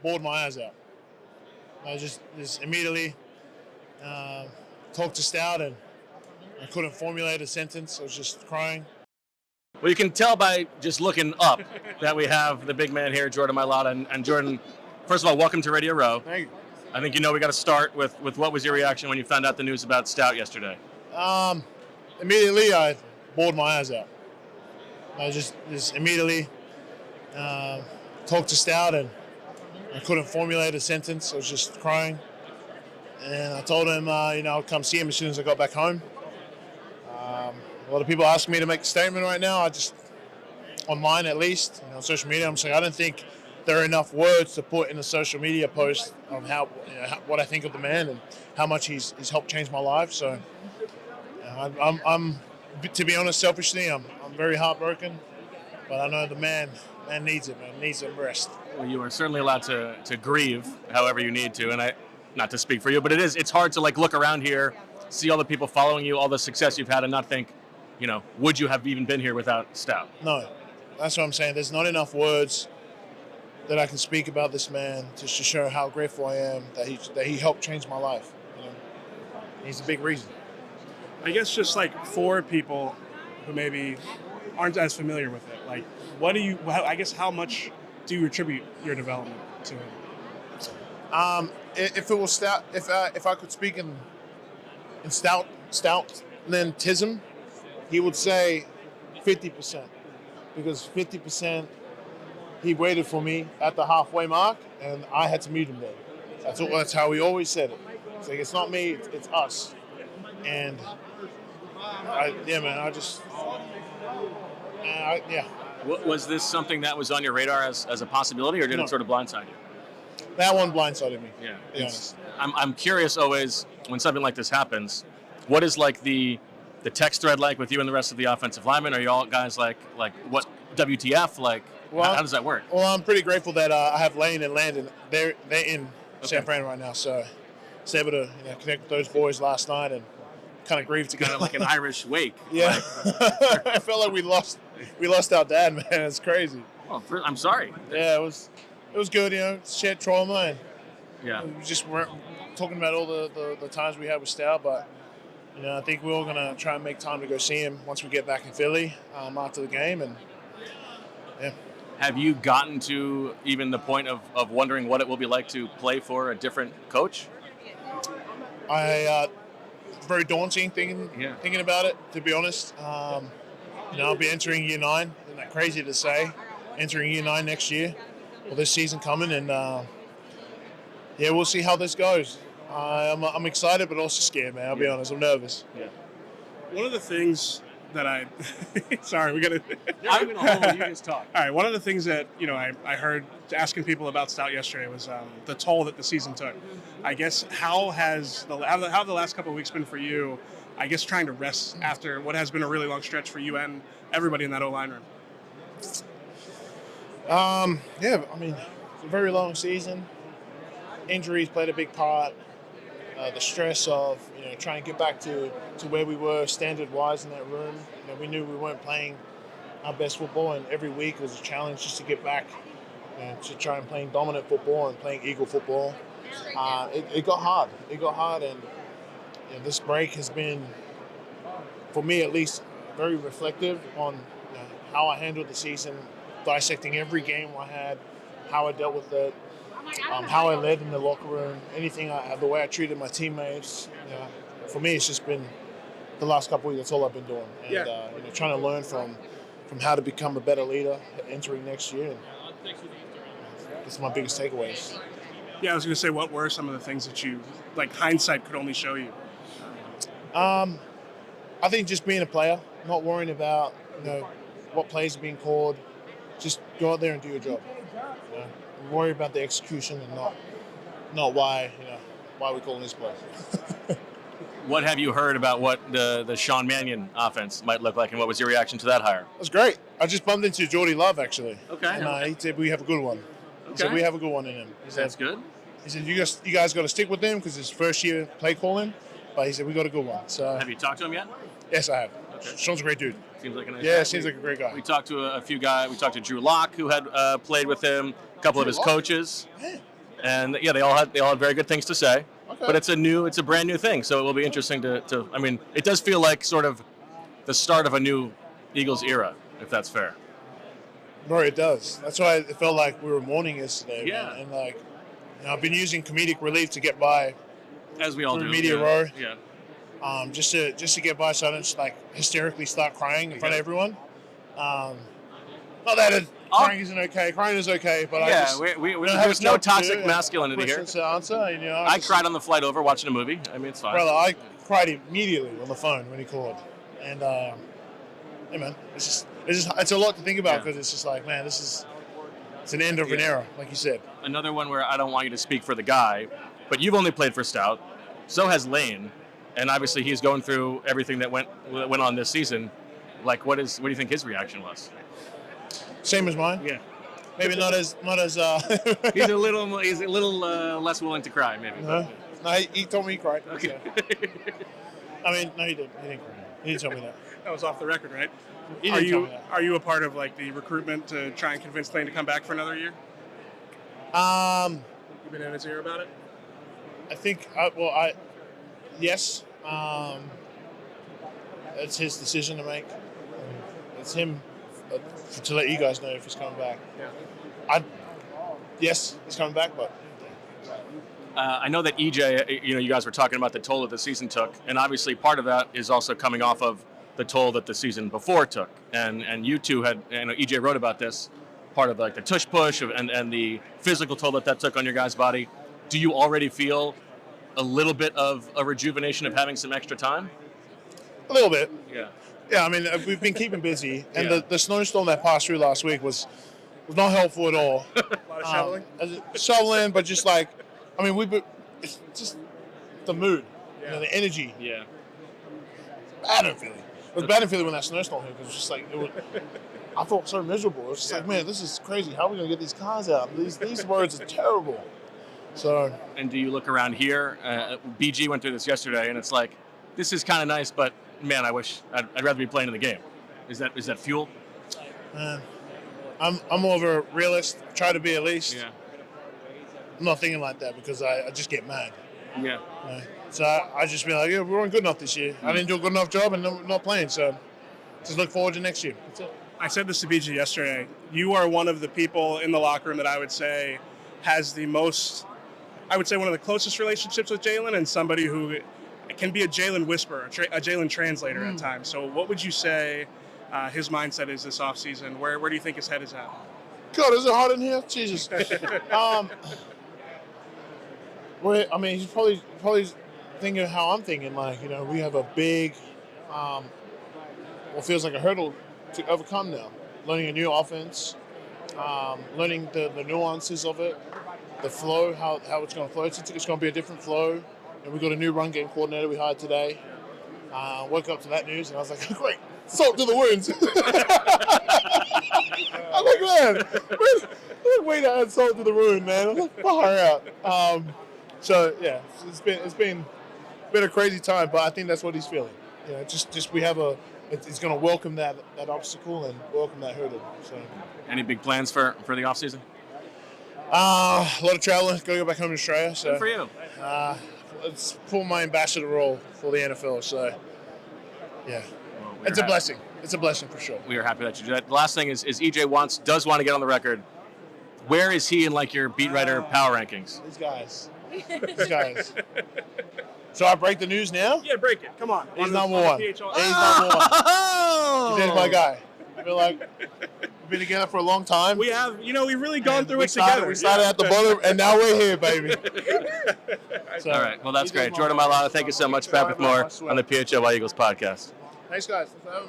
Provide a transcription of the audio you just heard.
bawled my eyes out. I just immediately talked to Stout, and I couldn't formulate a sentence. I was just crying. Well, you can tell by just looking up that we have the big man here, Jordan Mailata. And Jordan, first of all, welcome to Radio Row. Thank you. I think we got to start with what was your reaction when you found out the news about Stout yesterday? Immediately, I bawled my eyes out. I just immediately talked to Stout, and I couldn't formulate a sentence. I was just crying. And I told him, I'd come see him as soon as I got back home. A lot of people ask me to make a statement right now. I just, online at least, on social media, I'm saying I don't think there are enough words to put in a social media post of what I think of the man and how much he's helped change my life. So, I'm to be honest, selfishly, I'm very heartbroken, but I know the man needs it, man. Needs some rest. Well, you are certainly allowed to grieve however you need to, and not to speak for you, but it's hard to look around here, see all the people following you, all the success you've had, and not think, would you have even been here without Stout? No, that's what I'm saying. There's not enough words that I can speak about this man to show how grateful I am that he helped change my life. He's a big reason. I guess just for people who maybe aren't as familiar with it, how much do you attribute your development to him? If it was Stout, if I could speak in Stoutlandism, he would say 50%, because 50% he waited for me at the halfway mark, and I had to meet him there. That's how he always said it. It's it's not me, it's us. And Was this something that was on your radar as a possibility, or did it sort of blindside you? That one blindsided me. Yeah. To be honest. I'm curious always when something like this happens, what is the text thread with you and the rest of the offensive linemen? Are you all guys what WTF? How does that work? Well, I'm pretty grateful that I have Lane and Landon. They're in San Fran right now, so I was able to connect with those boys last night and kind of grieve together. Kind of like an Irish wake. Yeah. I felt like we lost our dad, man. It's crazy. Well, I'm sorry. Yeah, it was good, shared trauma, and we just weren't talking about all the times we had with Stout, but I think we're all gonna try and make time to go see him once we get back in Philly after the game, and yeah. Have you gotten to even the point of wondering what it will be like to play for a different coach? Very daunting thinking about it, to be honest. I'll be entering year 9. Isn't that crazy to say? Entering year 9 next year. Well, this season coming, and we'll see how this goes. I'm excited, but also scared, man. I'll be honest. I'm nervous. Yeah. One of the things that sorry, we gotta. I'm gonna hold you just talk. All right. One of the things that I heard asking people about Stout yesterday was the toll that the season took. I guess how have the last couple of weeks been for you? I guess trying to rest after what has been a really long stretch for you and everybody in that O-line room. It's a very long season. Injuries played a big part. The stress of trying to get back to where we were standard-wise in that room. We knew we weren't playing our best football, and every week was a challenge just to get back to try and playing dominant football and playing Eagle football. It got hard. And this break has been, for me at least, very reflective on how I handled the season, dissecting every game I had, how I dealt with it, how I led in the locker room, the way I treated my teammates. For me, it's just been the last couple of weeks. That's all I've been doing, and trying to learn from how to become a better leader entering next year. And that's my biggest takeaways. Yeah, I was going to say, what were some of the things that you, hindsight could only show you? I think just being a player, not worrying about what plays are being called, just go out there and do your job. Worry about the execution and not why we're calling this play. What have you heard about what the Sean Mannion offense might look like, and what was your reaction to that hire? It was great. I just bumped into Jordy Love, actually. Okay. And he said we have a good one. He said we have a good one in him. That's good. He said you guys got to stick with him because it's first year play calling, but he said we got a good one. So have you talked to him yet? Yes, I have. Okay. Sean's a great dude. Seems like a nice guy. Seems like a great guy. We talked to a few guys. We talked to Drew Lock, who had played with him. A couple of his coaches. and yeah, they all had very good things to say. Okay. But it's a brand new thing, so it will be interesting to. I mean, it does feel like sort of the start of a new Eagles era, if that's fair. Bro, it does. That's why it felt like we were mourning yesterday. Yeah. Man. And like, I've been using comedic relief to get by As we all through do. Media yeah. Row. Yeah. Just to get by, so I don't just like hysterically start crying in front of everyone. Not that crying isn't okay. Crying is okay, but I just there's no toxic masculinity here. To answer, and, I cried on the flight over watching a movie. I mean, it's fine. Brother, I cried immediately on the phone when he called, and hey man, it's a lot to think about because it's just like, man, it's an end of an era, like you said. Another one where I don't want you to speak for the guy, but you've only played for Stout. So has Lane, and obviously he's going through everything that went on this season. Like, what do you think his reaction was? Same as mine. Yeah. Maybe not as. He's a little less willing to cry, maybe. No, he told me he cried. Okay. So. I mean, no, he didn't. He didn't cry. He didn't tell me that. That was off the record, right? He didn't tell me that. Are you a part of like the recruitment to try and convince Lane to come back for another year? You've been in his ear about it. I think. Yes. It's his decision to make. It's him to let you guys know if he's coming back. Yeah. Yes, he's coming back, but. I know that EJ, you guys were talking about the toll that the season took, and obviously part of that is also coming off of the toll that the season before took. And you two had, EJ wrote about this, part of like the tush push and the physical toll that took on your guys' body. Do you already feel a little bit of a rejuvenation of having some extra time? A little bit. Yeah. Yeah, I mean, we've been keeping busy, and the snowstorm that passed through last week was not helpful at all. A lot of shoveling? Shoveling, but just like, I mean, it's just the mood, the energy. Yeah. Bad in Philly. It was bad in Philly when that snowstorm hit. It was just like, I felt so miserable. It was just like, man, this is crazy. How are we going to get these cars out? These roads are terrible. So. And do you look around here? BG went through this yesterday, and it's like, this is kind of nice, but man, I'd rather be playing in the game. Is that fuel? I'm more of a realist. Try to be at least. Yeah. I'm not thinking like that because I just get mad. Yeah. So I just be like, yeah, we weren't good enough this year. I didn't do a good enough job and not playing. So just look forward to next year. That's it. I said this to BG yesterday. You are one of the people in the locker room that I would say has the most, I would say one of the closest relationships with Jalen, and somebody who can be a Jalen whisperer, a Jalen translator at times. So what would you say his mindset is this offseason? Where do you think his head is at? God, is it hot in here? Jesus. Well, I mean, he's probably thinking how I'm thinking. Like, we have a big, what feels like a hurdle to overcome now. Learning a new offense, learning the nuances of it, the flow, how it's going to flow. It's going to be a different flow. And we got a new run game coordinator we hired today. Woke up to that news and I was like, great, salt to the wounds. I'm like, man, way to add salt to the wound, man. I'm like, far out. So yeah, it's been a crazy time, but I think that's what he's feeling. Just we have it's going to welcome that obstacle and welcome that hurdle. So. Any big plans for the off season? A lot of traveling. Got to go back home to Australia. So. Good for you. It's pull my ambassador role for the NFL. So yeah, well, it's a blessing. It's a blessing for sure. We are happy that you do that. The last thing is EJ does want to get on the record. Where is he in like your beat writer power rankings? These guys. So I break the news now? Yeah, break it. Come on. He's number one. He's number one. He's my guy. I feel like we've been together for a long time. We have, we've really gone through it together. We started at the bottom, and now we're here, baby. So, all right. Well, that's great. Jordan Mailata, thank you so much. Back with more on the PHLY Eagles podcast. Thanks, guys. Thanks for having me.